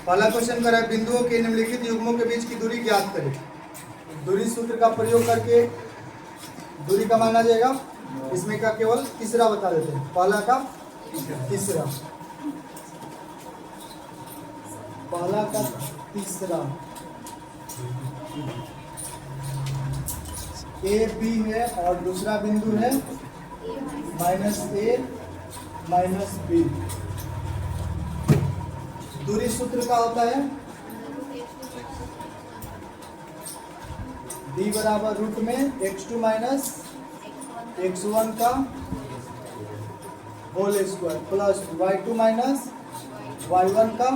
पहला क्वेश्चन करा है बिंदुओं के निम्नलिखित युग्मों के बीच की दूरी ज्ञात करें। दूरी सूत्र का प्रयोग करके दूरी का मान आ जाएगा। इसमें का केवल तीसरा बता देते हैं। पहला का तीसरा, पहला का तीसरा ए बी है और दूसरा बिंदु है माइनस ए माइनस बी। दूरी सूत्र का होता है d बराबर रूट में x2 माइनस x1 का whole square plus y2 minus y1 का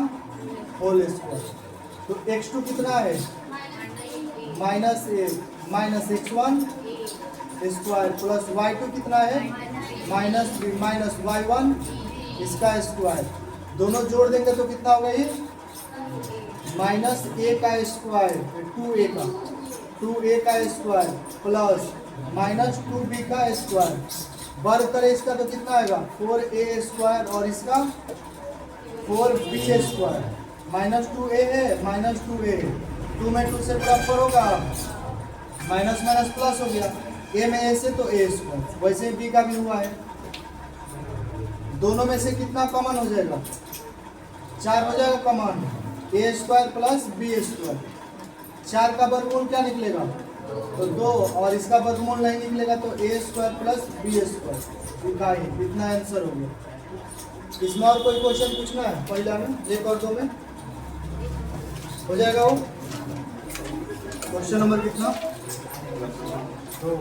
होल स्क्वायर। तो x2 कितना है minus A minus x1 square plus y2 कितना है माइनस बी माइनस y1 इसका स्क्वायर। दोनों जोड़ देंगे तो कितना होगा ये माइनस ए का स्क्वायर 2a का स्क्वायर प्लस माइनस 2b का स्क्वायर। वर्ग करें इसका तो कितना आएगा 4a स्क्वायर और इसका 4b स्क्वायर। माइनस 2a है माइनस 2a है 2 में 2 से बराबर होगा माइनस माइनस प्लस हो गया। a में a से तो a स्क्वायर, वैसे b का भी हुआ है। दोनों में से कितना कॉमन हो जाएगा 4 हो जाएगा common a square plus b square. 4 का वर्गमूल क्या निकलेगा तो 2 और इसका वर्गमूल नहीं निकलेगा तो a square plus b square इकाई। इतना आंसर हो गया। इसमें और कोई क्वेश्चन पूछना है पहला में एक और दो में हो जाएगा वो। क्वेश्चन नंबर कितना 2।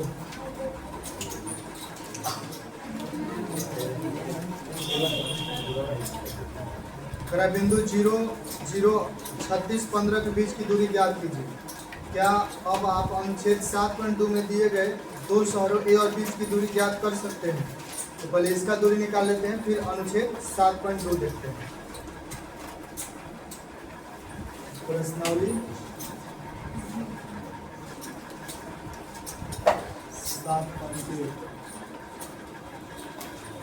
बिंदु 0 0 36 15 के बीच की दूरी ज्ञात कीजिए। क्या अब आप अनुच्छेद 7.2 में दिए गए दो शहरों ए और बी की दूरी ज्ञात कर सकते हैं? तो पहले इसका दूरी निकाल लेते हैं फिर अनुच्छेद 7.2 देखते हैं। प्रश्नावली 7.2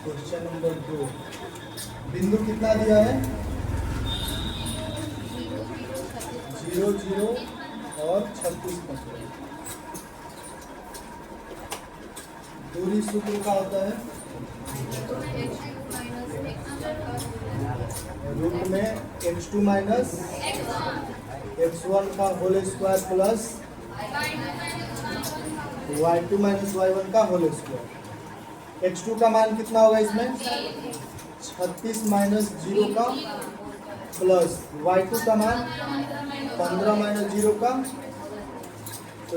क्वेश्चन नंबर 2। बिंदु कितना दिया है 0 0 और 36 15। दूरी सूत्र का होता है रूट में x2 माइनस x1 का whole square plus y2 minus y1 का होल स्क्वायर। x2 का मान कितना होगा इसमें 36 माइनस 0 का प्लस y2 का मान 15 माइनस 0 का। तो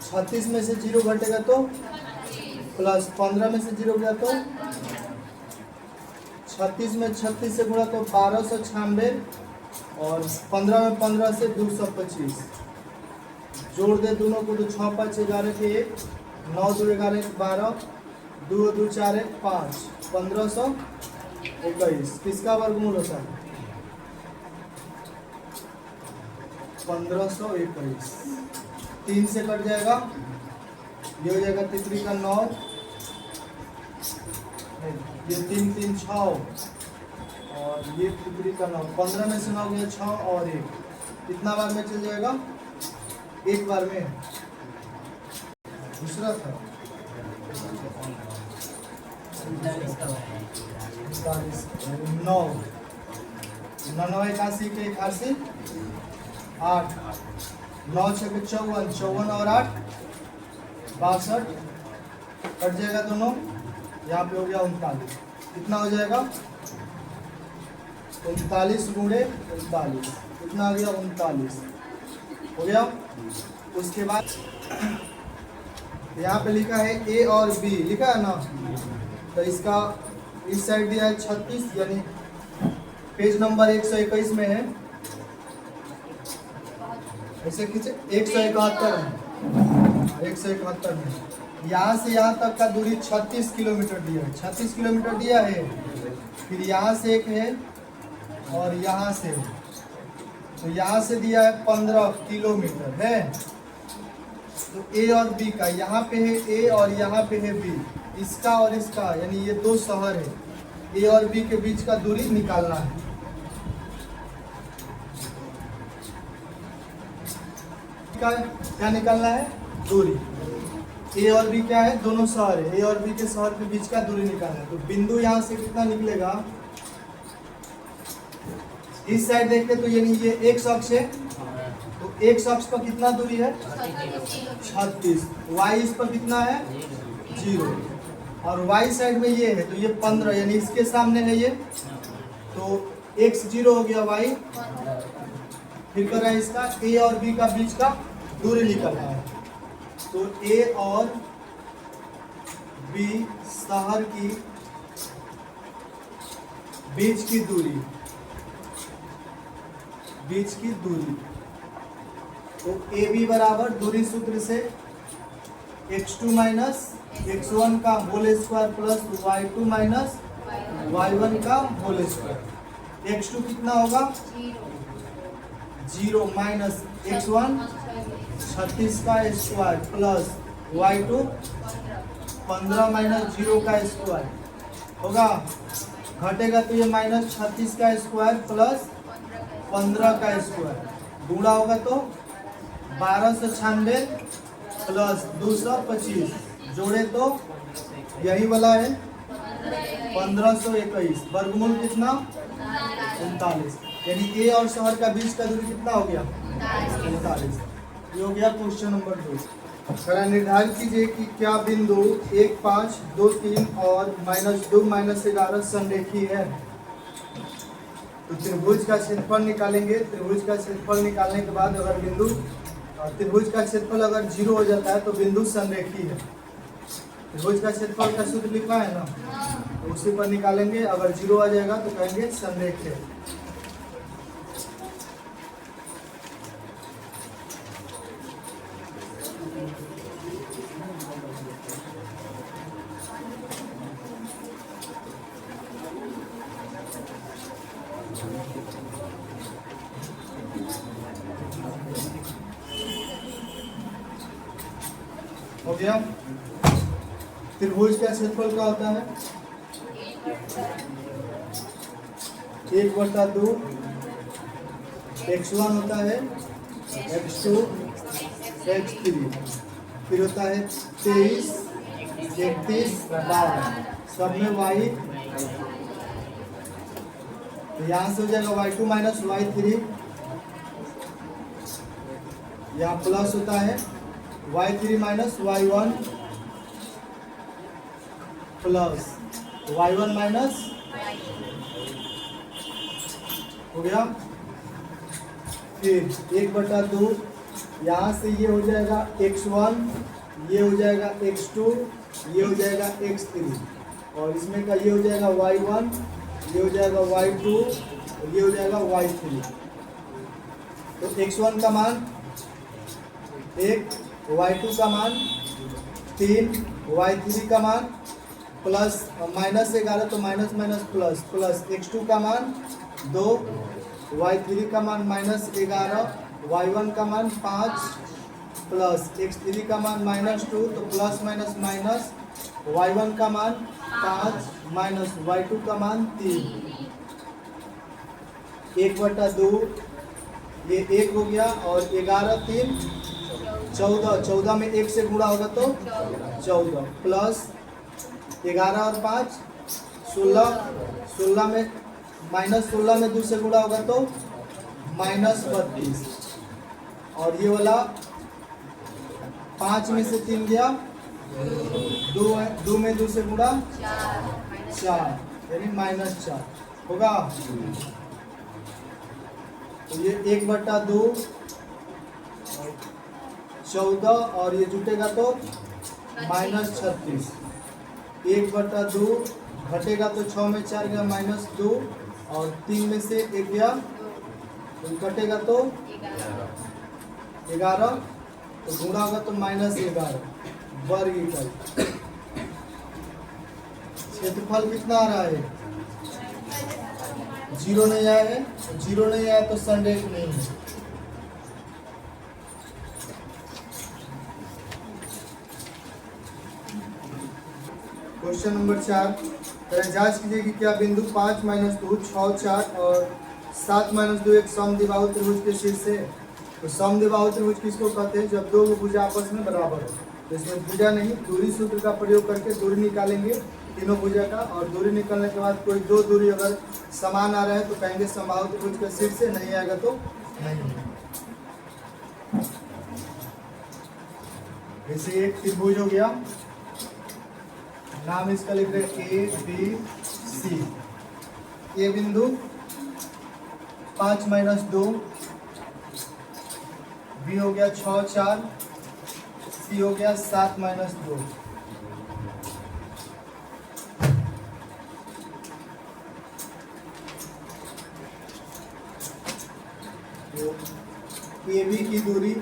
36 में से 0 घटेगा तो प्लस 15 में से 0 गया तो 36 में 36 से गुणा तो 1296 और 15 में 15 से 225। जोड़ दे दोनों को तो 6 5 11 के 1 9 2 11 12 2 2 4 1 5 1521। किसका वर्गमूल होता है 1521। 3 से कट जाएगा ये हो जाएगा 3 का 9 ये 3 3 6 और ये 3 का 9 15 में से 9 गया 6 और 1 कितना बार में चल जाएगा एक बार में। दूसरा था 9 81 के 81 8 9 6 54 54 और 8 62 कट जाएगा दोनों। यहाँ पे हो गया 39। कितना हो जाएगा 39 गुणे 39 कितना हो गया 39 हो गया। उसके बाद यहाँ पे लिखा है ए और बी लिखा है ना, तो इसका इस साइड दिया है 36 यानी पेज नंबर 121 में है। ऐसे खींचे 171 में यहाँ से यहाँ तक का दूरी 36 किलोमीटर दिया है। 36 किलोमीटर दिया है। फिर यहाँ से एक है और यहाँ से है। तो यहाँ से दिया है 15 किलोमीटर है। तो ए और बी का यहाँ पे है ए और यहाँ पे है बी, इसका और इसका यानी ये दो शहर है, ए और बी के बीच का दूरी निकालना है। का क्या निकालना है? दूरी। ए और बी क्या है? दोनों शहर है। ए और बी के शहर के बीच का दूरी निकालना है। तो बिंदु यहाँ से कितना निकलेगा? इस साइड देखते तो ये एक अक्ष है, तो एक अक्ष पर कितना दूरी है? 36। वाई इस पर कितना है? 0। और वाई साइड में ये है तो ये 15, यानी इसके सामने है ये, तो x 0 हो गया, वाई फिर कर रहा है इसका ए और बी का बीच का दूरी निकलना है। तो ए और बी शहर की बीच की दूरी, तो ए बी बराबर दूरी सूत्र से x2 माइनस x1 का whole square plus y2 minus y1 का होल स्क्वायर। x2 कितना होगा? 0 माइनस x1 36 का स्क्वायर प्लस y2 15 माइनस 0 का स्क्वायर होगा। घटेगा तो ये माइनस 36 का स्क्वायर प्लस 15 का स्क्वायर, गुणा होगा तो 1296 प्लस 225, जोड़े तो यही वाला है 1521, वर्गमूल कितना? 39। यानी ए और शहर का बीच का दूरी कितना हो गया? 39। ये हो गया क्वेश्चन नंबर 2। जरा निर्धारित कीजिए कि क्या बिंदु 1, 5, 2, 3 और -2, -11 संरेखी है। तो त्रिभुज का क्षेत्रफल निकालेंगे। त्रिभुज का क्षेत्रफल निकालने के बाद अगर बिंदु त्रिभुज का क्षेत्रफल अगर 0 हो जाता है तो बिंदु संरेखी है। त्रिभुज का क्षेत्रफल का सूत्र लिखा है ना, तो उसी पर निकालेंगे। अगर 0 आ जाएगा तो कहेंगे संरेखी है। हो गया। त्रिभुज का क्षेत्रफल क्या होता है? 1/2 x1 होता है, x2 x3, फिर होता है 23, 31, 52, सब में y। तो यहाँ से हो जाएगा y2 माइनस y3, यहाँ प्लस होता है y3 minus y1 plus y1 minus, हो गया। फिर 1/2, यहाँ से ये हो जाएगा x1, ये हो जाएगा x2, ये हो जाएगा x3, और इसमें का ये हो जाएगा y1, ये हो जाएगा y2 और ये हो जाएगा y3। तो x1 का मान 1, y2 का मान 3, y3 का मान प्लस -11 तो minus minus plus plus x2 का मान 2, y3 का मान -11, y1 का मान 5 प्लस x3 का मान -2 तो प्लस माइनस माइनस, y1 का मान 5 माइनस y2 का मान 3। 1/2 ये 1 हो गया और 11 3 14, 14 में 1 से गुणा होगा तो 14 प्लस 11 और 5 16, 16 में -16 में 2 से गुणा होगा तो -32, और ये वाला 5 में से 3 गया, 2 में 2 से गुणा 4, यानी -4 होगा। तो ये 1/2 14 और ये जुटेगा तो -36, 1/2 घटेगा तो 6 में 4 गया -2 और 3 में से 1 गया तो घटेगा तो 11, तो गुणा होगा तो -11 वर्ग इकाई। क्षेत्रफल कितना आ रहा है? 0 नहीं आया है, 0 नहीं आया तो संरेख नहीं है। क्वेश्चन नंबर 4, जांच कीजिए कि क्या बिंदु 5 - 2, 6, 4 और 7 - 2 एक समद्विबाहु त्रिभुज के शीर्ष है। तो समद्विबाहु त्रिभुज किसको कहते हैं? जब दो भुजा आपस में बराबर हो। तो इसमें भुजा नहीं, दूरी सूत्र का प्रयोग करके दूरी निकालेंगे तीनों भुजा का, और दूरी निकालने के बाद कोई दो दूरी अगर समान आ रहा है तो कहेंगे समबाहु त्रिभुज का शीर्ष से, नहीं आएगा तो नहीं। जैसे एक त्रिभुज हो गया, नाम इसका लिख रहे ए बी सी। ए बिंदु 5 - 2, बी हो गया 6 4, सी हो गया 7 - 2। ए बी की दूरी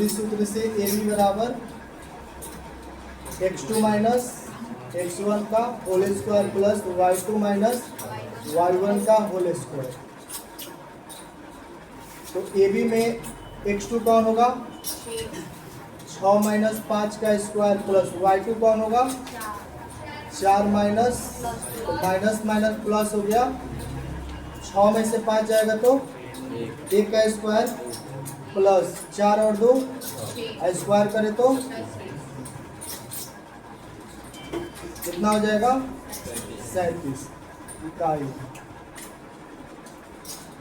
सूत्र से ए बी बराबर x2 - x1 का whole square plus y2 - y1 का होल स्क्वायर। तो ए बी में x2 कौन होगा? 6 - 5 का स्क्वायर प्लस y2 कौन होगा? 4 माइनस माइनस प्लस हो गया। 6 में से 5 जाएगा तो 1 का स्क्वायर प्लस 4 और 2 स्क्वायर करें तो कितना हो जाएगा? 37 इकाई।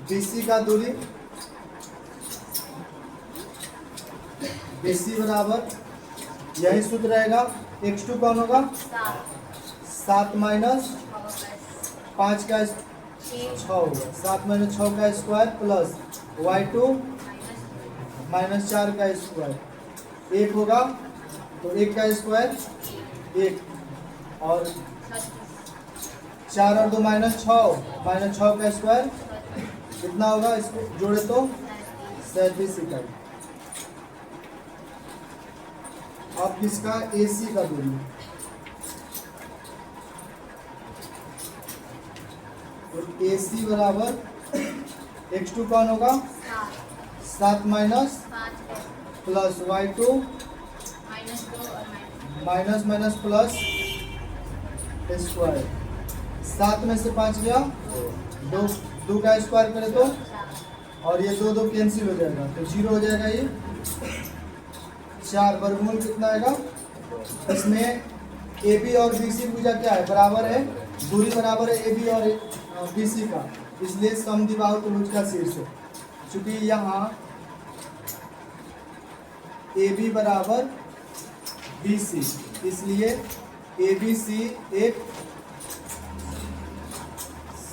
BC का दूरी BC बराबर यही सूत्र रहेगा। x2 कौन होगा? 7 माइनस 5 का 6 होगा। 7 - 6 का स्क्वायर प्लस y2 -4 का स्क्वायर 1 होगा। तो 1 का स्क्वायर 1 और 4 और 2 -6 -6 का स्क्वायर कितना होगा? इसको जोड़े तो 37 इकाई। अब किसका? AC का दूरी। तो AC बराबर x2 कौन होगा? 7 minus plus y2 minus plus square. 7 में से 5 गया, 2 का स्क्वायर करें तो, और ये 2 कैंसिल हो जाएगा तो 0 हो जाएगा। ये 4 वर्गमूल कितना आएगा? इसमें AB और BC भुजा क्या है? बराबर है। दूरी बराबर है AB और BC का, इसलिए समद्विबाहु त्रिभुज का शीर्ष है। चूंकि यहाँ AB बराबर BC, इसलिए ABC एक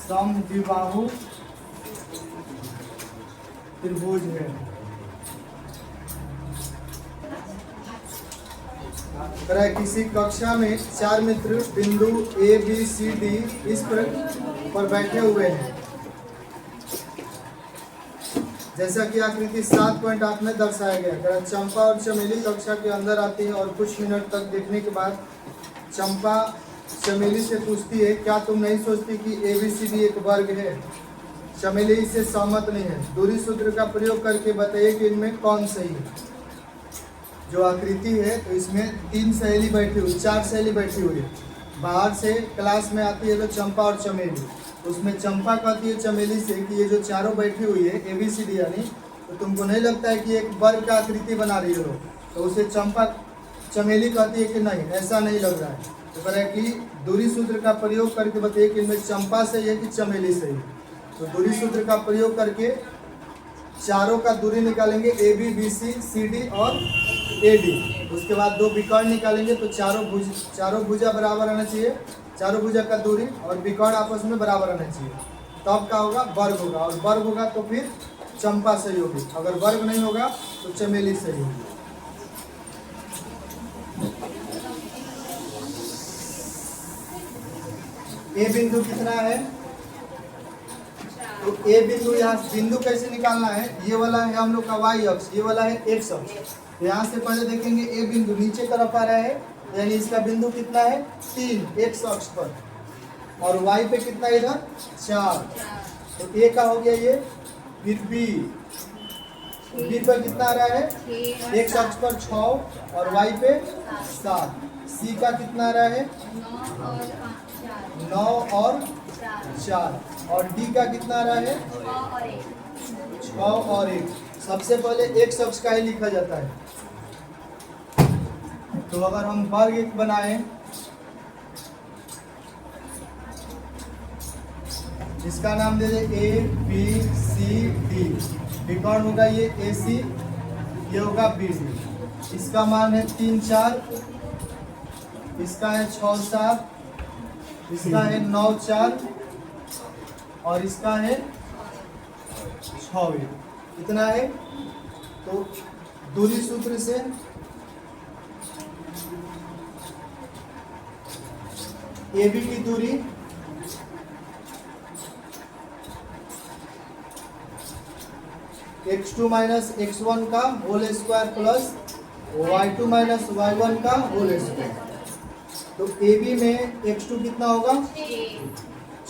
समद्विबाहु त्रिभुज है। अगर किसी कक्षा में 4 मित्र बिंदु A B C D इस पर बैठे हुए हैं, जैसा कि आकृति 7.8 में दर्शाया गया। अगर चंपा और चमेली कक्षा के अंदर आती है और कुछ मिनट तक देखने के बाद चंपा चमेली से पूछती है, क्या तुम नहीं सोचती कि ABCD एक वर्ग है? चमेली इससे सहमत नहीं है। दूरी सूत्र का प्रयोग करके बताइए कि इनमें कौन सही है। जो आकृति है तो इसमें 3 सहेली बैठी हुई, 4 सहेली बैठी हुई है। बाहर से क्लास में आती है तो चंपा और चमेली, उसमें चंपा कहती है चमेली से कि ये जो चारों बैठी हुई है ABCD यानी, तो तुमको नहीं लगता है कि एक वर्ग का आकृति बना रही हो? तो उसे चंपा चमेली कहती है कि नहीं, ऐसा नहीं लग रहा है। तो कह रहा है कि दूरी सूत्र का प्रयोग करके बताइए कि इनमें चंपा सही है कि चमेली सही है। तो दूरी सूत्र का प्रयोग करके चारों का दूरी निकालेंगे, AB BC CD और AD। उसके बाद 2 विकर्ण निकालेंगे तो चारों भुजा बराबर आना चाहिए, चारों भुजा का दूरी और विकर्ण आपस में बराबर आना चाहिए। तब क्या होगा? वर्ग होगा, और वर्ग होगा तो फिर चंपा सही होगी। अगर वर्ग नहीं होगा तो चमेली सही होगी। ए बिंदु कितना है? तो ए बिंदु, यहाँ बिंदु कैसे निकालना है? ये वाला है हम लोग का y अक्ष, ये वाला है x अक्ष। यहाँ से पहले देखेंगे ए बिंदु नीचे तरफ आ रहा है, यानी इसका बिंदु कितना है? 3 x अक्ष पर, और y पे कितना इधर? 4। तो a का हो गया ये। फिर b पर कितना आ रहा है? x अक्ष पर 6 और y पे 7। c का कितना आ रहा है? 9 और 4 और डी का कितना आ रहा है 6 और 1। सबसे पहले x अक्ष का ही लिखा जाता है। तो अगर हम वर्ग एक बनाए, इसका नाम दे दे ए बी सी डी, विकर्ण होगा ये ए सी, ये होगा बी डी। इसका मान है 3 4, इसका है 6 7, इसका है 9 4 और इसका है 6 1। कितना है? तो दूरी सूत्र से ए बी की दूरी x2 माइनस x1 का whole square plus y2 minus y1 का होल स्क्वायर। तो ए बी में x2 कितना होगा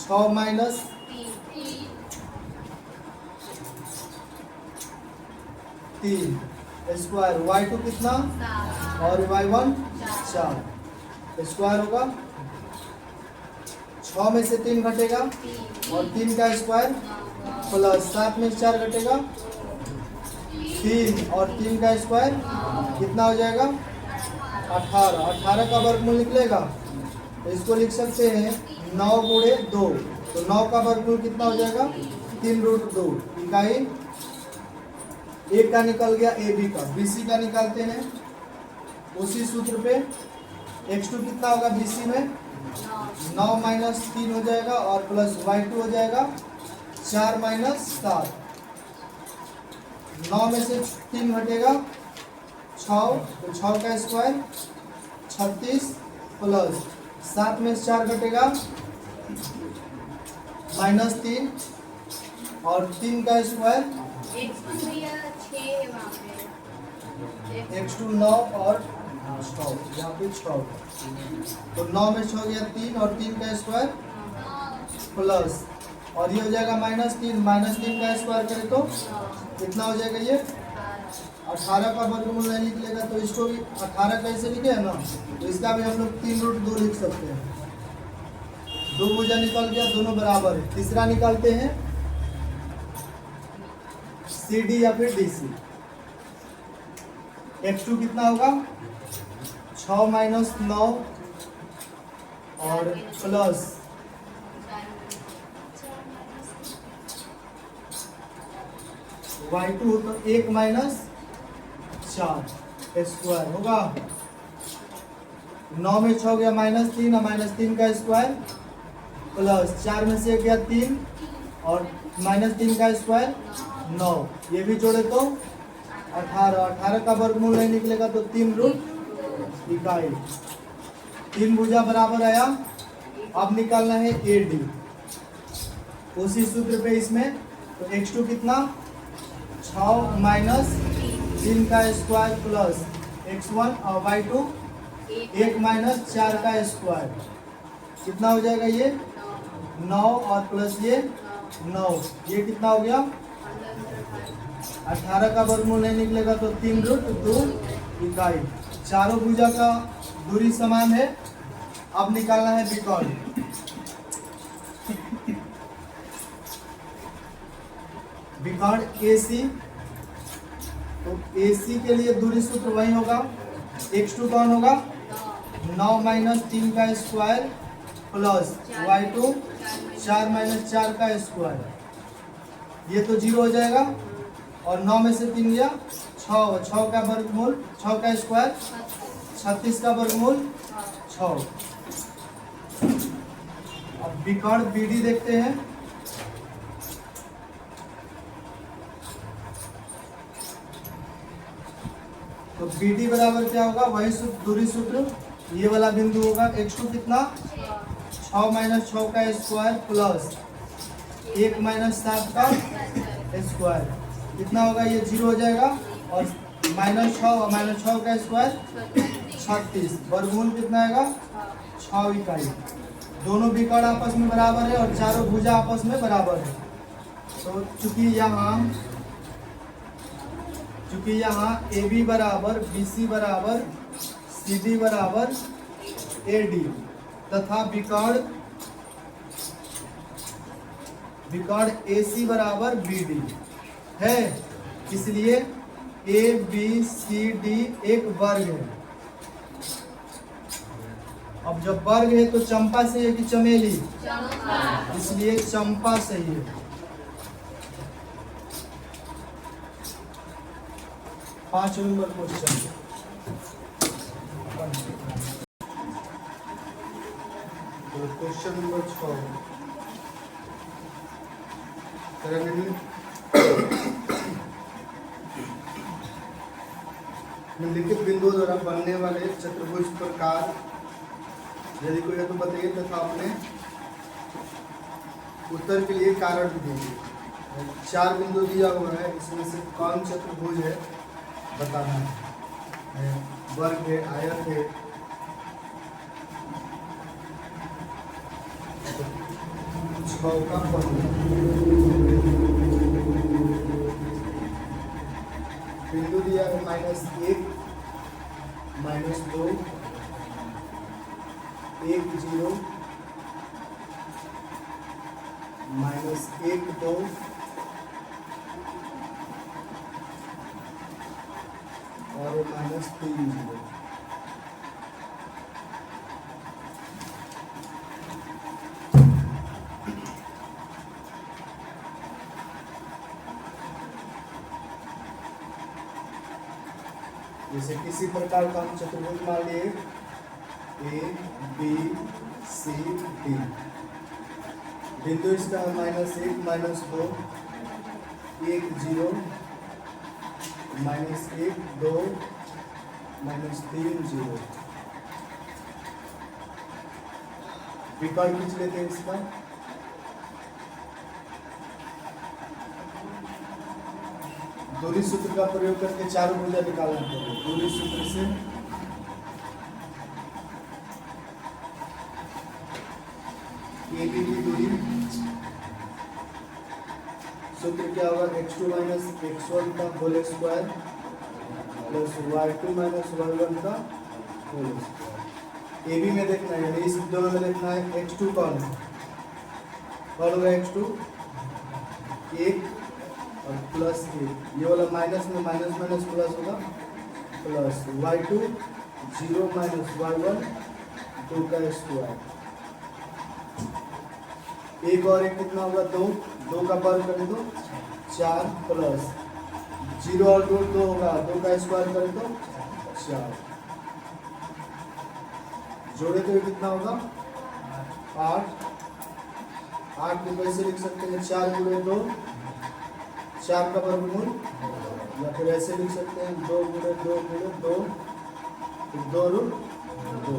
6 माइनस 3 स्क्वायर, y2 कितना और y1 4 स्क्वायर होगा। 6 में से 3 घटेगा और 3 का स्क्वायर प्लस 7 में से 4 घटेगा 3 और 3 का स्क्वायर कितना हो जाएगा 18। 18 का वर्गमूल निकलेगा तो इसको लिख सकते हैं 9 गुणे 2। तो 9 का वर्गमूल कितना हो जाएगा 3√2 इकाई। एक का निकल गया ए बी का, बी सी का निकालते हैं उसी सूत्र पे। x2 कितना होगा बी सी में 9 माइनस 3 हो जाएगा और प्लस y2 हो जाएगा 4 माइनस 7। 9 में से 3 घटेगा 6, तो 6 का स्क्वायर 36 प्लस 7 में से 4 घटेगा माइनस 3 और 3 का स्क्वायर x2 9 और 6, यहाँ पे 6। तो 9 में 6 गया 3 और 3 का स्क्वायर प्लस और ये हो जाएगा माइनस 3। माइनस 3 का स्क्वायर करें तो कितना हो जाएगा ये 18 का वर्गमूल नहीं निकलेगा तो इसको भी 18 कैसे लिखे है ना, तो इसका भी हम लोग 3√2 लिख सकते हैं। 2 भुजा निकल गया, दोनों बराबर है। तीसरा निकालते हैं सी डी या फिर डी सी। x2 कितना होगा 6 माइनस 9 और प्लस y2 तो 1 माइनस 4 स्क्वायर होगा। 9 में 6 गया माइनस 3 और माइनस 3 का स्क्वायर प्लस 4 में से गया 3 और माइनस 3 का स्क्वायर 9, ये भी जोड़े तो 18। 18 का वर्गमूल नहीं निकलेगा तो 3 इकाई। 3 भुजा बराबर आया। अब निकालना है ए डी उसी सूत्र पे इसमें। तो x2 कितना 6 माइनस 3 का स्क्वायर प्लस x1 और y2 1 माइनस 4 का स्क्वायर कितना हो जाएगा ये 9 और प्लस ये 9, ये कितना हो गया 18 का वर्गमूल नहीं निकलेगा तो 3√2 इकाई। चारों भुजा का दूरी समान है। अब निकालना है विकर्ण। विकर्ण AC, तो AC के लिए दूरी सूत्र वही होगा। x2 कौन होगा 9 माइनस 3 का स्क्वायर प्लस y2 4 माइनस 4 का स्क्वायर, ये तो 0 हो जाएगा और 9 में से 3 गया 6 का वर्गमूल 6 का स्क्वायर 36 का वर्गमूल 6। अब विकर्ण BD देखते हैं। तो BD बराबर क्या होगा वही दूरी सूत्र, ये वाला बिंदु होगा। x2 कितना 6 माइनस 6 का स्क्वायर प्लस 1 माइनस 7 का स्क्वायर कितना होगा, ये 0 हो जाएगा और माइनस 6 और माइनस 6 का स्क्वायर 36, वर्गमूल कितना आएगा 6 इकाई। दोनों विकर्ण आपस में बराबर है और चारों भुजा आपस में बराबर है। तो चूंकि यहाँ AB बराबर BC बराबर CD बराबर AD तथा विकर्ण बिकॉज ए सी बराबर बी डी है, इसलिए ए बी सी डी एक वर्ग है। अब जब वर्ग है तो चंपा सही है कि चमेली? चंपा। इसलिए चंपा सही है। 5 नंबर क्वेश्चन। क्वेश्चन नंबर 6 निम्नलिखित बिंदुओं द्वारा बनने वाले चतुर्भुज प्रकार यदि कोई है तो बताइए तथा आपने उत्तर के लिए कारण भी दीजिए। 4 बिंदु दिया हुआ है, इसमें से कौन चतुर्भुज है बताना है। वर्ग है, आयत है, का बिंदु दिया है -1 -2 1 0 -1 2 और -3 0। जैसे किसी प्रकार का हम चतुर्भुज मान लिए ए बी सी डी, बिंदु इसका है -1 -2 1 0 -1 2 -3 0। विकल्प खींच लेते हैं इसका। दूरी सूत्र का प्रयोग करके चारों भुजा निकालना पड़ेगा। दूरी सूत्र से ए बी की दूरी सूत्र क्या होगा? x2 - x1 का whole square plus y2 - y1 का होल स्क्वायर। ए बी में देखना है, यानी इस दोनों में देखना है x2 कौन है। कौन होगा x2? 1 और प्लस 1, ये वाला माइनस में माइनस माइनस प्लस होगा, प्लस y2 0 - y1 2 का स्क्वायर। एक और एक कितना होगा? 2, 2 का वर्ग करें तो 4 प्लस 0 और 2 2 होगा, 2 का स्क्वायर करें तो 4, जोड़े तो ये कितना होगा? 8। 8 को कैसे लिख सकते हैं? 4 × 2 4 का वर्गमूल, या फिर ऐसे लिख सकते हैं 2 × 2 × 2 2√2।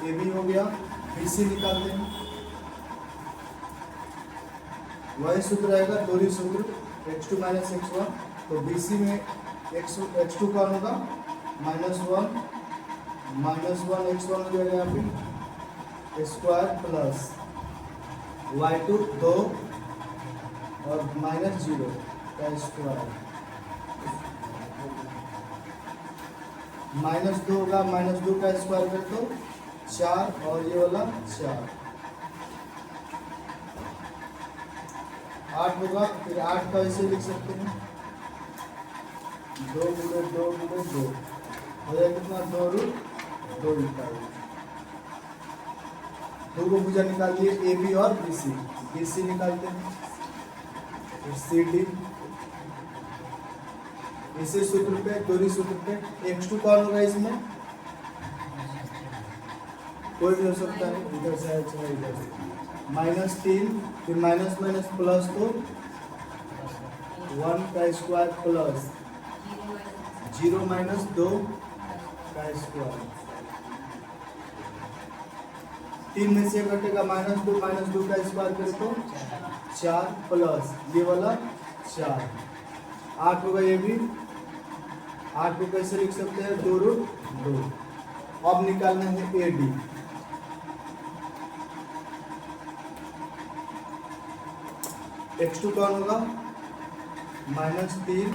ये भी हो गया। BC निकालते हैं, वही सूत्र आएगा दूरी सूत्र x2 - x1। तो BC में x2 कौन होगा? -1 x1 हो जाएगा यहाँ पे स्क्वायर प्लस y2 2 और -0 का स्क्वायर। -2 होगा, -2 का स्क्वायर कर दो 4 और ये वाला 4 8 होगा। फिर 8 का ऐसे लिख सकते हैं 2 × 2 × 2 हो जाएगा कितना? 2√2 निकाल। 2 को भुजा निकाल दिए ए बी और BC। BC निकालते हैं, फिर CD। इसी सूत्र पे, दूरी सूत्र पे x2 कौन होगा? इसमें कोई भी हो सकता है, इधर से अच्छा इधर से -3, फिर माइनस माइनस प्लस तो 1 का स्क्वायर प्लस 0 - 2 का स्क्वायर। 3 में से घटेगा -2 का स्क्वायर करे तो 4 प्लस ये वाला 4। 8 होगा ये भी। 8 को कैसे लिख सकते हैं? 2√2। अब निकालना है AD। x2 कौन होगा? -3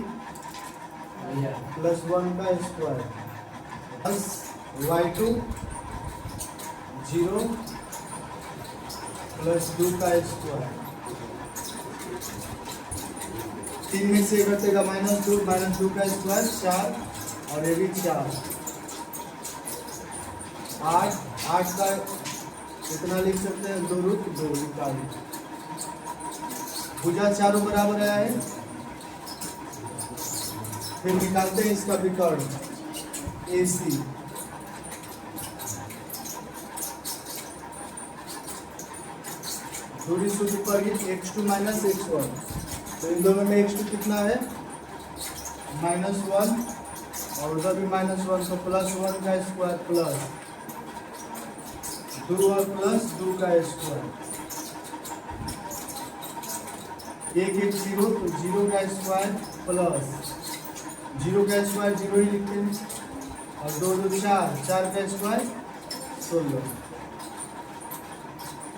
+ 1 का स्क्वायर प्लस y2 0 प्लस 2 का स्क्वायर। 3 में से घटेगा -2 का स्क्वायर 4 और ये भी 4 8 का कितना लिख सकते हैं 2√2 निकाल। भुजा चारों बराबर आया है। फिर निकालते हैं इसका विकर्ण AC। दूरी सूत्र पर ये x2 माइनस x1, तो इन दोनों में x2 कितना है -1 और उधर भी -1, तो +1 का स्क्वायर प्लस 2 और प्लस 2 का स्क्वायर। 1 1 0, तो 0 का स्क्वायर प्लस 0 का स्क्वायर 0 ही लिखते हैं और 2 2 4 4 का स्क्वायर 16।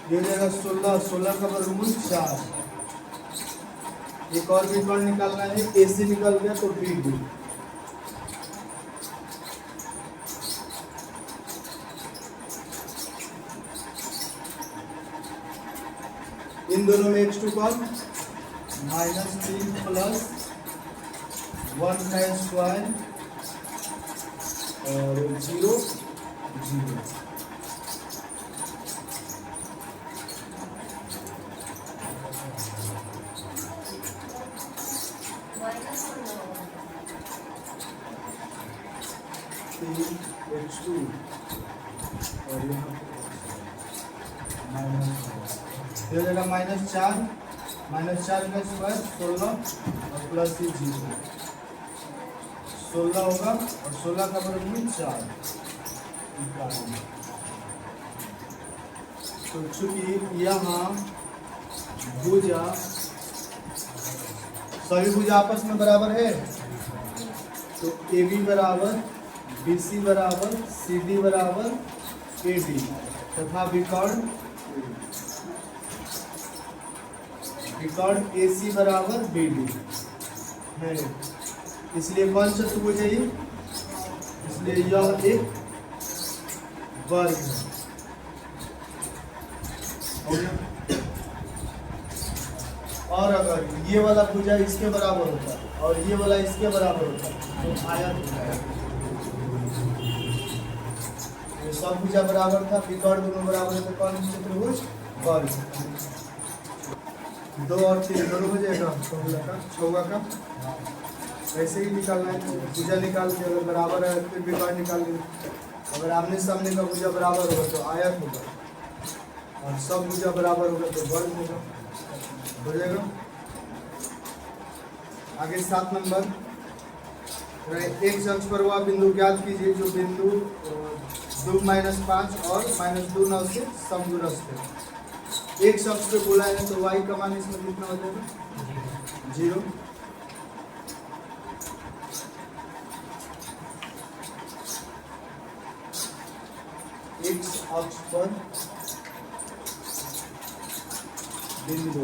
ये हो जाएगा 16 16 का वर्गमूल 4। एक और विकर्ण निकालना है। AC निकल गया तो BD। इन दोनों में x2 कौन -3 प्लस 1 का स्क्वायर और 0 0। x2 और यहाँ हो जाएगा -4 का स्क्वायर 16 और प्लस 0 16 होगा और 16 का वर्गमूल 4। तो चूंकि यहाँ भुजा सभी भुजा आपस में बराबर है, तो AB बराबर BC बराबर CD बराबर AD तथा विकर्ण AC बराबर BD है। इसलिए कौन चतुर्भुज है ये, इसलिए यह एक वर्ग है। और अगर ये वाला भुजा इसके बराबर होता है और ये वाला इसके बराबर होता है तो आयत होता है। ये सब भुजा बराबर था, विकर्ण दोनों बराबर है, तो कौन चतुर्भुज वर्ग। 2 और 3 दोनों हो जाएगा छौगा का। ऐसे ही निकालना है। भुजा निकाल के अगर बराबर है फिर विकर्ण निकाल लेंगे। अगर आमने सामने का भुजा बराबर होगा तो आयत होगा और सब भुजा बराबर होगा तो वर्ग होगा। हो जाएगा। आगे 7 नंबर, x अक्ष पर वह बिंदु ज्ञात कीजिए जो बिंदु 2 -5 और -2 से समदूरस्थ है। x अक्ष पे बोला है तो y का मान इसमें कितना हो जाएगा 0। x अक्ष पर बिंदु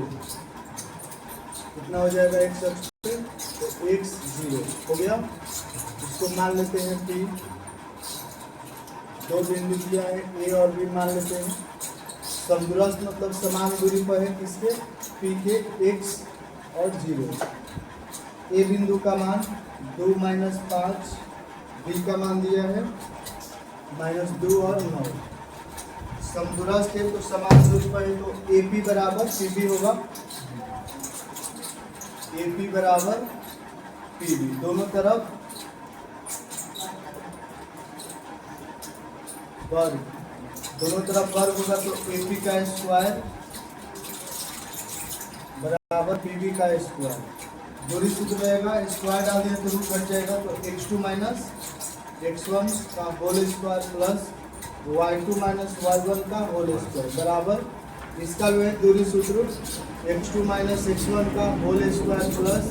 कितना हो जाएगा x अक्ष पे, तो x 0 हो गया। इसको मान लेते हैं कि 2 बिंदु दिया है A और B मान लेते हैं। समदूरस्थ मतलब समान दूरी पर है किसके, P के x और 0। A बिंदु का मान 2 -5, B का मान दिया है -2 और 9। समदूरस्थ है तो समान दूरी पर है, तो AP बराबर PB होगा। AP बराबर PB, दोनों तरफ वर्ग, दोनों तरफ वर्ग होगा तो AP का स्क्वायर बराबर PB का स्क्वायर। दूरी सूत्र रहेगा, स्क्वायर डाल दिया तो रूट घट जाएगा, तो x2 माइनस x1 का whole square plus y2 minus y1 का होल स्क्वायर बराबर इसका जो है दूरी सूत्र x2 माइनस x1 का whole square plus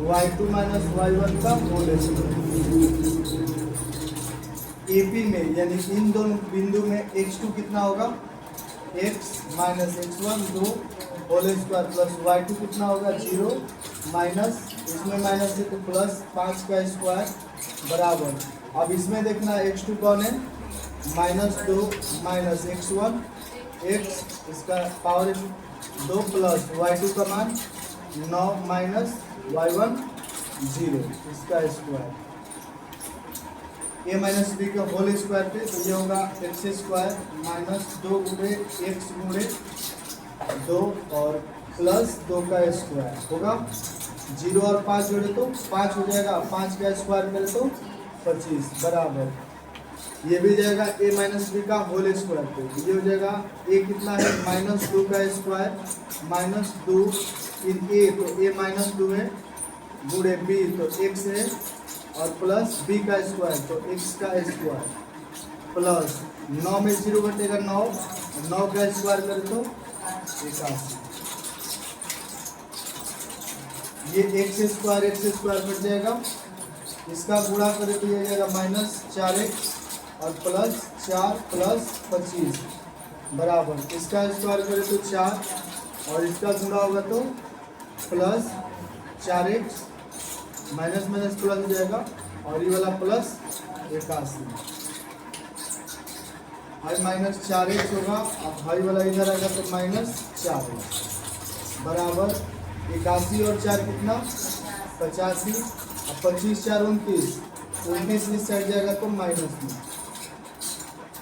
y2 minus y1 का होल स्क्वायर। AP में यानी इन दोनों बिंदु में x2 कितना होगा x minus x1 2 whole square plus y2 कितना होगा 0 माइनस, इसमें माइनस है तो प्लस 5 का स्क्वायर बराबर। अब इसमें देखना x2 कौन है -2 माइनस x1 एक्स इसका पावर 2 प्लस y2 का मान 9 माइनस y1 0 इसका स्क्वायर a माइनस बी का होल स्क्वायर पे तो ये होगा एक्स स्क्वायर माइनस 2 गुणे एक्स गुणे 2 और प्लस 2 का स्क्वायर होगा 0 और 5 जोड़े तो 5 हो जाएगा 5 का स्क्वायर करे तो 25 बराबर ये भी जाएगा a माइनस बी का होल स्क्वायर पे ये हो जाएगा a कितना है माइनस 2 का स्क्वायर माइनस 2 इन a तो a माइनस 2 है गुणे b तो x है और प्लस b का स्क्वायर तो x का स्क्वायर प्लस 9 में 0 घटेगा 9 9 का स्क्वायर करे तो 81 ये एक्स स्क्वायर कट जाएगा इसका गुणा करें तो ये जाएगा माइनस 4x और प्लस 4 प्लस 25 बराबर इसका स्क्वायर करें तो 4 और इसका गुणा होगा तो plus 4x minus minus plus हो जाएगा और ये वाला प्लस 81 और माइनस 4x होगा और भाई वाला इधर आएगा तो माइनस 4x बराबर 81 और 4 कितना 85 और 25 4 29 19 इस साइड जाएगा तो माइनस में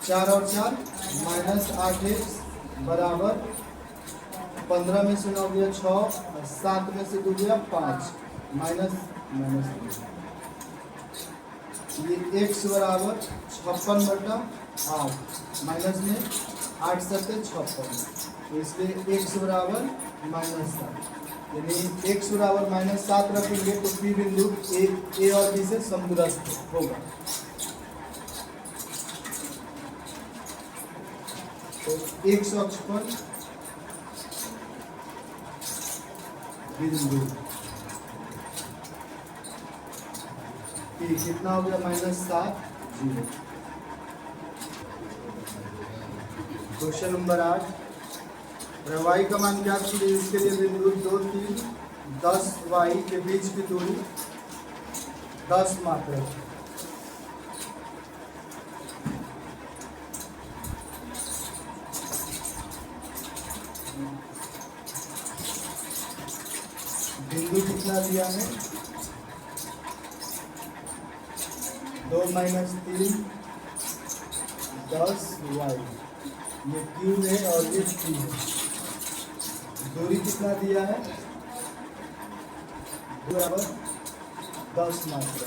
4 और 4 माइनस 8x बराबर 15 में से 9 गया 6 और 7 में से 2 गया 5 माइनस माइनस ये x बराबर 56/8 माइनस में 8 सत्ते 56 तो इसलिए x बराबर -7 यानी x बराबर -7 रखेंगे तो P बिंदु ए और बी से समदूरस्थ होगा तो x अक्ष पर बिंदु P कितना हो गया -7 0। क्वेश्चन नंबर 8 y का मान ज्ञात कीजिए इसके लिए बिंदु 2 3 10 y के बीच की दूरी 10 मात्र बिंदु कितना दिया है 2 - 3 10 y ये Q है और ये P है दूरी कितना दिया है बराबर 10 मात्र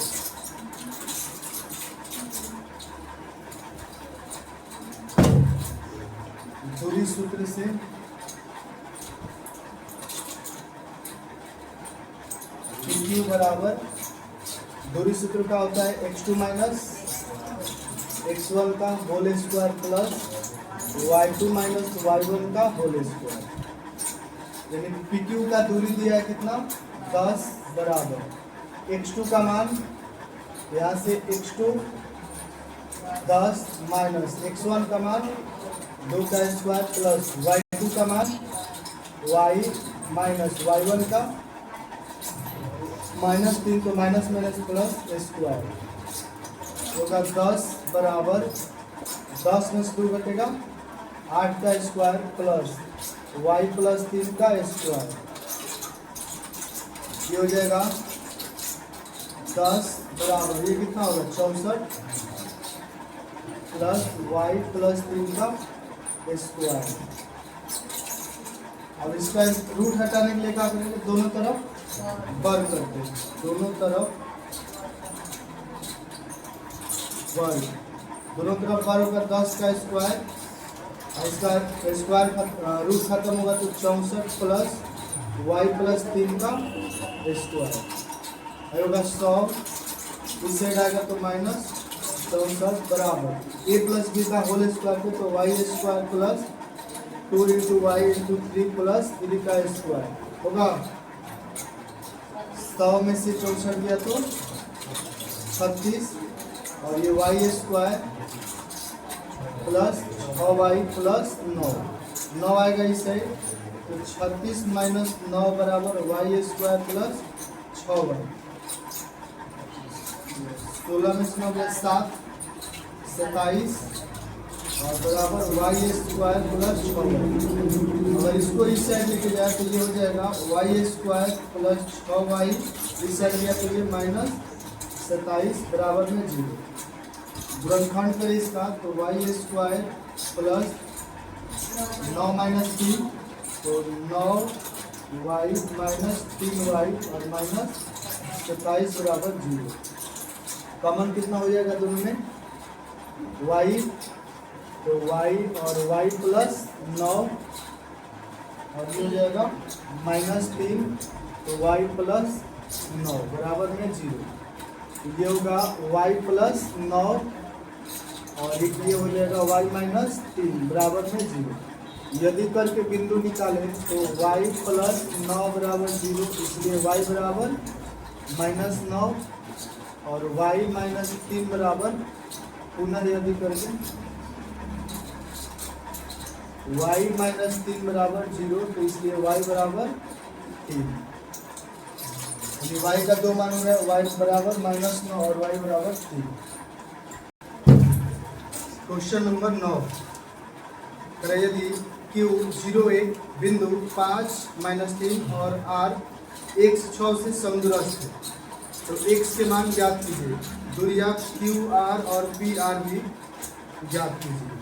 दूरी सूत्र से PQ बराबर दूरी सूत्र का होता है x2 माइनस x1 का whole square plus y2 minus y1 का होल स्क्वायर यानी PQ का दूरी दिया है कितना 10 बराबर x2 का मान यहाँ से x2 10 माइनस x1 का मान 2 का स्क्वायर प्लस y2 का मान y माइनस y1 का -3 तो माइनस माइनस प्लस स्क्वायर होगा 10 बराबर 10 में से 2 घटेगा 8 का स्क्वायर प्लस y प्लस 3 का स्क्वायर ये हो जाएगा 10 बराबर ये कितना होगा 64 प्लस y प्लस 3 का स्क्वायर। अब इसका रूट हटाने के लिए क्या करेंगे दोनों तरफ वर्ग करते हैं दोनों तरफ वर्ग होगा 10 का स्क्वायर इसका स्क्वायर रूट खत्म होगा तो 64 प्लस y प्लस 3 का स्क्वायर होगा 100 इस साइड आएगा तो माइनस 64 बराबर a प्लस बी का होल स्क्वायर पे तो y square plus 2 × y × 3 plus 3 का स्क्वायर होगा 100 में से 64 गया तो 36 और ये y square plus 6y plus 9 आएगा इस साइड तो 36 माइनस 9 बराबर y स्क्वायर प्लस 6y 16 में से 9 गया 7 27 और बराबर वाई स्क्वायर प्लस 6। अगर इसको इस साइड लेके जाए तो ये हो जाएगा वाई स्क्वायर प्लस 6y, इस साइड लिया तो ये -27 बराबर में 0। गुणनखंड करें इसका तो वाई स्क्वायर प्लस 9 माइनस 3 तो 9y माइनस 3y और माइनस 27 बराबर 0। कॉमन कितना हो जाएगा दोनों में y, तो y और y प्लस 9 और ये हो जाएगा -3 तो y प्लस 9 बराबर में 0। ये होगा y प्लस 9 और ये हो जाएगा y माइनस 3 बराबर में 0। यदि करके बिंदु निकालें तो y प्लस 9 बराबर 0, इसलिए y बराबर -9 और y माइनस 3 बराबर, पुनः यदि करके y माइनस 3 बराबर 0, तो इसलिए y बराबर 3। y का दो मान हो गया, y बराबर -9 और y बराबर 3। क्वेश्चन नंबर 9, यदि Q 0 1 बिंदु 5 -3 और R x 6 से समदूरस्थ है तो x के मान ज्ञात कीजिए। दूरियां QR और PR भी ज्ञात कीजिए।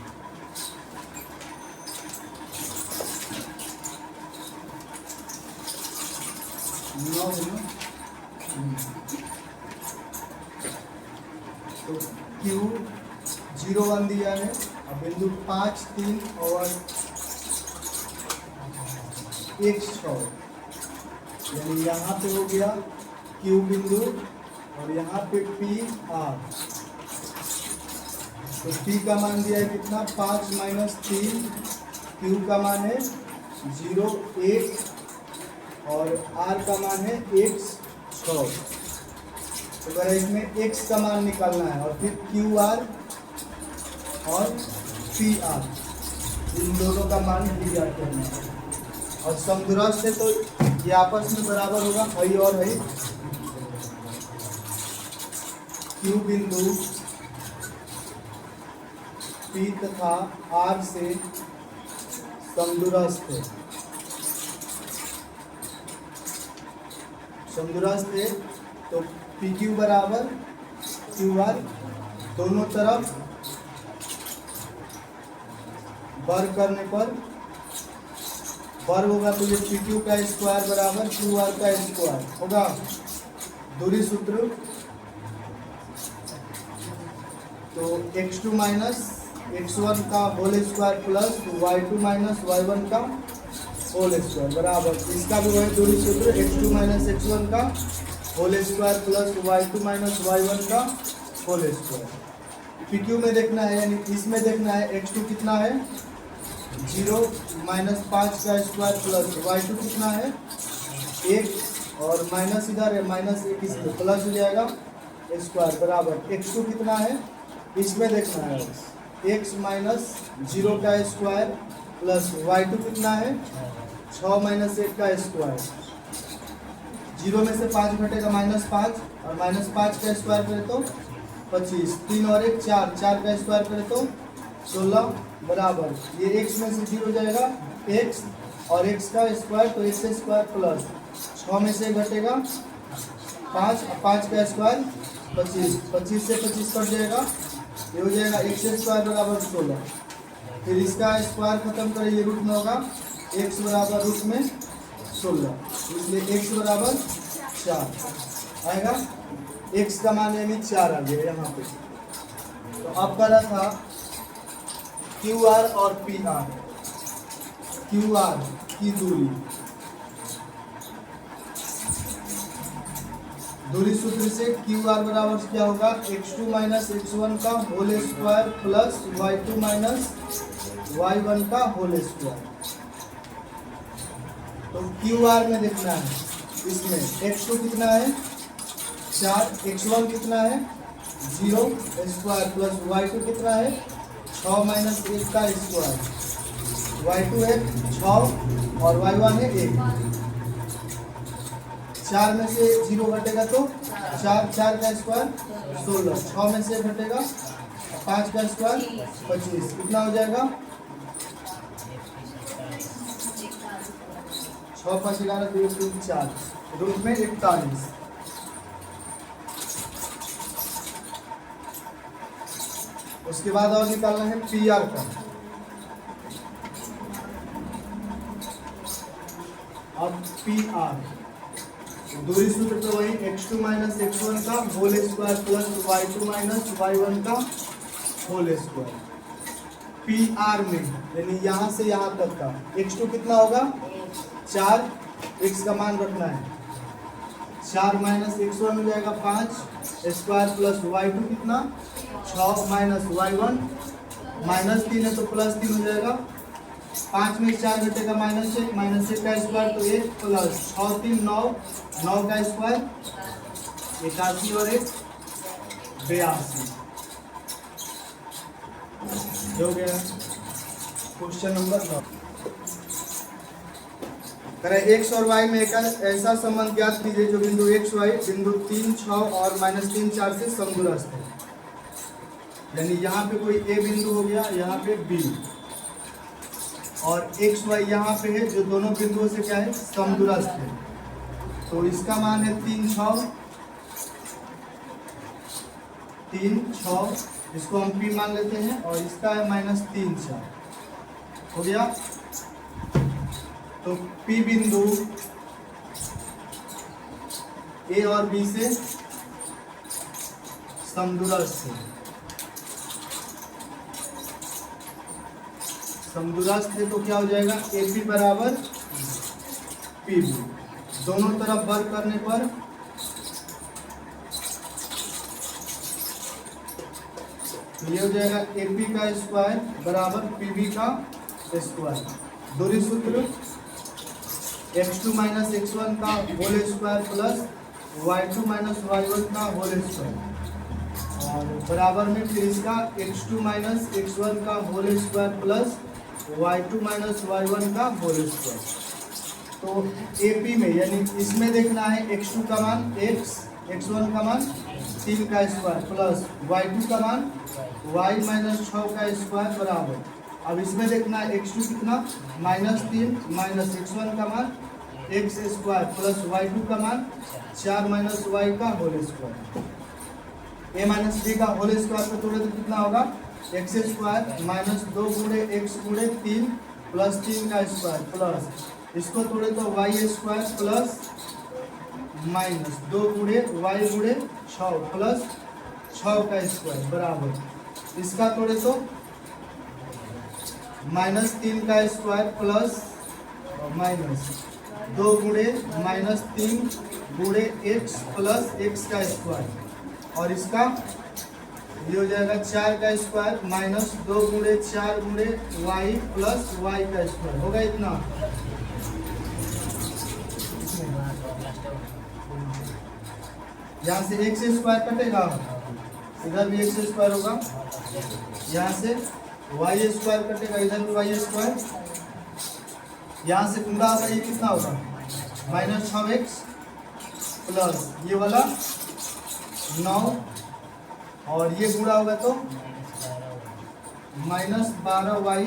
तो Q 0 1 दिया है, अब बिंदु 5 3 और x 6, यानी यहाँ पे हो गया Q बिंदु और यहाँ पे PR। तो P का मान दिया है कितना 5 माइनस 3, Q का मान है 0 1 और R का मान है x 6। तो अगर इसमें x का मान निकालना है और फिर QR और PR, इन दोनों का मान भी ज्ञात करना है। और समदूरस्थ है तो ये आपस में बराबर होगा, हई और हई। Q बिंदु P तथा R से समदूरस्थ है, समदूरस्थ है तो PQ बराबर QR, दोनों तरफ वर्ग करने पर वर्ग होगा तो ये PQ का स्क्वायर बराबर QR का स्क्वायर होगा। दूरी सूत्र तो x2 माइनस x1 का whole square plus y2 minus y1 का होल स्क्वायर बराबर, इसका भी वही दूरी सूत्र x2 माइनस x1 का whole square plus y2 minus y1 का होल स्क्वायर। PQ में देखना है, यानी इसमें देखना है x2 कितना है 0 माइनस 5 का स्क्वायर प्लस y2 कितना है 1 और माइनस इधर है -1, इसलिए प्लस हो जाएगा स्क्वायर बराबर x2 कितना है, इसमें देखना है x माइनस 0 का स्क्वायर प्लस y2 कितना है 6 माइनस 1 का स्क्वायर। 0 में से 5 घटेगा -5 और -5 का स्क्वायर करें तो 25, 3 और 1 4, 4 का स्क्वायर करें तो 16 बराबर, ये x में से 0 जाएगा x और x का स्क्वायर तो x स्क्वायर प्लस 6 में से घटेगा 5 और 5 का स्क्वायर 25, 25 से 25 कट जाएगा, ये हो जाएगा x स्क्वायर बराबर 16। फिर इसका स्क्वायर खत्म करें, ये रूट में होगा x बराबर रूट में 16, इसलिए x बराबर 4 आएगा। x का मान यानी 4 आ गया यहाँ पे। तो अब करा था QR और PR, QR की दूरी, दूरी सूत्र से QR बराबर क्या होगा x2 माइनस x1 का whole square plus y2 minus y1 का होल स्क्वायर। तो QR में देखना है, इसमें x2 कितना है 4, x1 कितना है 0 स्क्वायर प्लस y2 कितना है 6 माइनस 1 का स्क्वायर, y2 है 6 और y1 है 1। 4 में से 0 घटेगा तो 4, 4 का स्क्वायर 16, 6 में से घटेगा 5 का स्क्वायर 25, कितना हो जाएगा 6 5 11 2 3 4, रूट में 41। उसके बाद और निकालना है पी आर का। अब पी आर दूरी सूत्र तो वही x2 माइनस x1 का whole square plus y2 minus y1 का होल स्क्वायर। पी आर में यानी यहाँ से यहाँ तक का x2 कितना होगा 4, x का मान रखना है 4 माइनस x1 हो जाएगा 5 स्क्वायर प्लस y2 कितना 6 माइनस y1 -3 है तो +3 हो जाएगा। 5 में 4 घटेगा -1 का स्क्वायर तो 1 प्लस 6 3 9 9 का स्क्वायर 81 और 1 82 हो गया। क्वेश्चन नंबर 9 करें x और y में एक ऐसा संबंध ज्ञात कीजिए जो बिंदु x y बिंदु 3 6 और -3 4 से समदूरस्थ है। यानी यहाँ पे कोई a बिंदु हो गया, यहाँ पे b और x y यहाँ पे है जो दोनों बिंदुओं से क्या है समदूरस्थ है। तो इसका मान है 3 6, इसको हम p मान लेते हैं और इसका है -3 4 हो गया। तो p बिंदु a और b से समदूरस्थ है। समदूरस्थ है तो क्या हो जाएगा AP बराबर PB, दोनों तरफ वर्ग करने पर ये हो जाएगा AP का स्क्वायर बराबर PB का स्क्वायर। दूरी सूत्र x2 माइनस x1 का whole square plus y2 minus y1 का होल स्क्वायर और बराबर में फिर इसका x2 माइनस x1 का whole square plus y2 minus y1 का होल स्क्वायर। तो AP में यानी इसमें देखना है x2 का मान x, x1 का मान 3 का स्क्वायर प्लस y2 का मान y माइनस 6 का स्क्वायर बराबर। अब इसमें देखना है x2 कितना -3 माइनस x1 का मान x स्क्वायर प्लस y2 का मान 4 माइनस y का whole square. a minus b का होल स्क्वायर को तोड़े तो कितना होगा x स्क्वायर माइनस 2 गुणे x गुणे 3 प्लस 3 का स्क्वायर प्लस इसको तोड़े तो y स्क्वायर प्लस माइनस 2 गुणे y गुणे 6 प्लस 6 का स्क्वायर बराबर इसका तोड़े तो -3 का स्क्वायर प्लस माइनस 2 गुणे -3 गुणे x प्लस x का स्क्वायर और इसका ये हो जाएगा 4 का स्क्वायर माइनस 2 गुणे 4 गुणे y प्लस y का स्क्वायर होगा इतना। यहाँ से x स्क्वायर कटेगा, इधर भी x स्क्वायर होगा, यहाँ से y स्क्वायर कटेगा, इधर भी y स्क्वायर, यहाँ से गुणा होगा ये कितना होगा -6x प्लस ये वाला 9 और ये गुणा होगा तो -12y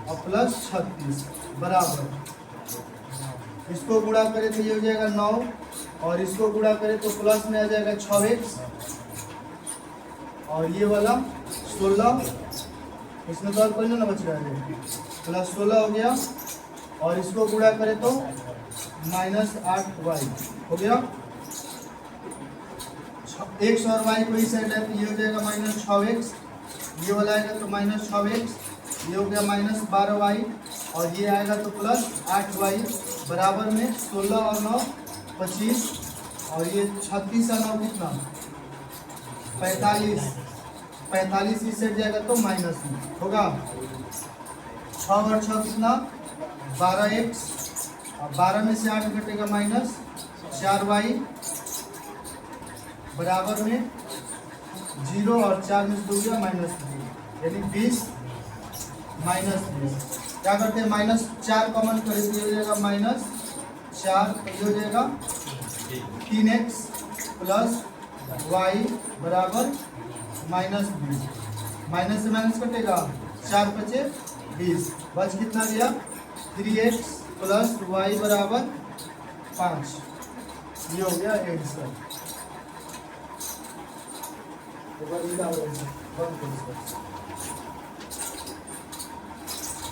और प्लस 36 बराबर इसको गुणा करें तो ये हो जाएगा 9 और इसको गुणा करें तो प्लस में आ जाएगा 6x और ये वाला 16, इसमें तो और कोई ना बच रहा है प्लस 16 हो गया और इसको गुणा करें तो -8y हो गया। x और y को इस साइड है तो ये हो जाएगा -6x, ये वाला आएगा तो -6x, ये हो गया -12y और ये आएगा तो प्लस 8y बराबर में 16 और 9 25 और ये 36 और 9 कितना 45 इस साइड जाएगा तो माइनस में होगा 6 और 6 कितना 12x और 12 में से 8 घटेगा -4y बराबर में 0 और 4 में से 2 गया -2 यानी 20 क्या करते हैं -4 कॉमन करें तो ये हो जाएगा -4 तो ये हो जाएगा 3x प्लस y बराबर माइनस 20, माइनस से माइनस कटेगा, 4 बचे 20, बच कितना गया 3x प्लस वाई बराबर 5। ये हो गया आंसर। बंद करो इसको।